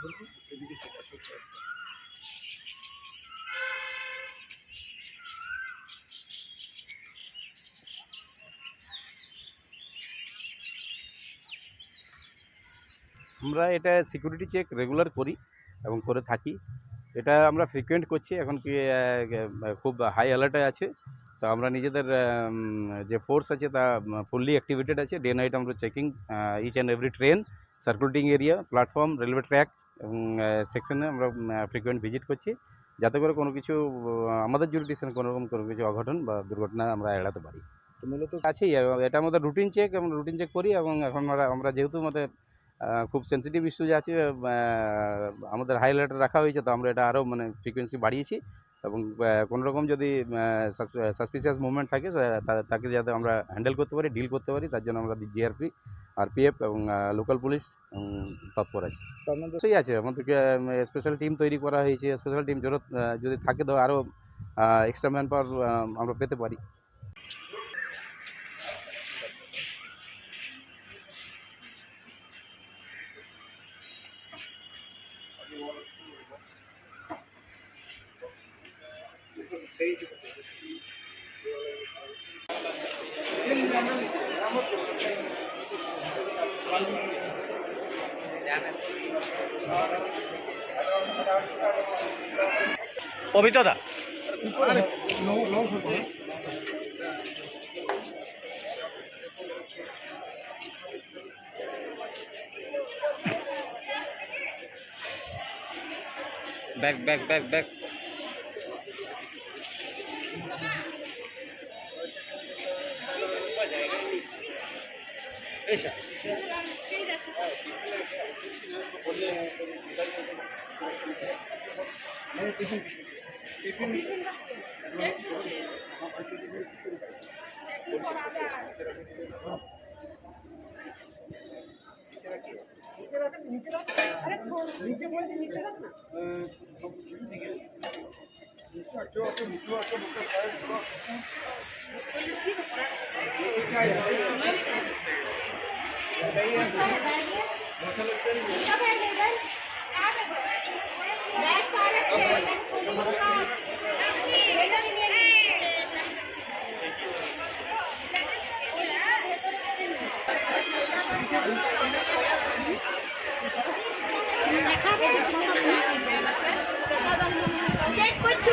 আমরা এটা security check regular করি এবং করে থাকি। এটা আমরা ফ্রিকুয়েন্ট করছি, এখন কি খুব হাই অ্যালার্টে আছে। তো আমরা নিজেদের যে ফোর্স আছে তা ফুললি অ্যাক্টিভেটেড আছে। ডে নাইট আমরা checking each and every train, circulating area, platform, railway track এবং সেকশনে আমরা ফ্রিকুয়েন্ট ভিজিট করছি, যাতে করে কোনো কিছু আমাদের জুরিডিকশনে কোনো কিছু অঘটন বা দুর্ঘটনা আমরা এড়াতে পারি। তো মূলত আছেই, এটা আমাদের রুটিন চেক, এবং রুটিন চেক করি। এবং এখন আমরা যেহেতু আমাদের খুব সেন্সিটিভ ইস্যু আছে, আমাদের হাই অ্যালার্টে রাখা হয়েছে, তো আমরা এটা আরও ফ্রিকোয়েন্সি বাড়িয়েছি। এবং কোনোরকম যদি সাসপিসিয়াস মুভমেন্ট থাকে তাকে যাতে আমরা হ্যান্ডেল করতে পারি, ডিল করতে পারি, তার জন্য আমরা জিআরপি, আরপিএফ এবং লোকাল পুলিশ তৎপর আছি। তো আপনাদের সেই আছে, আমাদেরকে স্পেশাল টিম তৈরি করা হয়েছে। স্পেশাল টিম জরুরত যদি থাকে তো আরও এক্সট্রা ম্যান পাওয়ার আমরা পেতে পারি। পবিত্রদা ব্যাক ব্যাক ব্যাক ব্যাক कुछ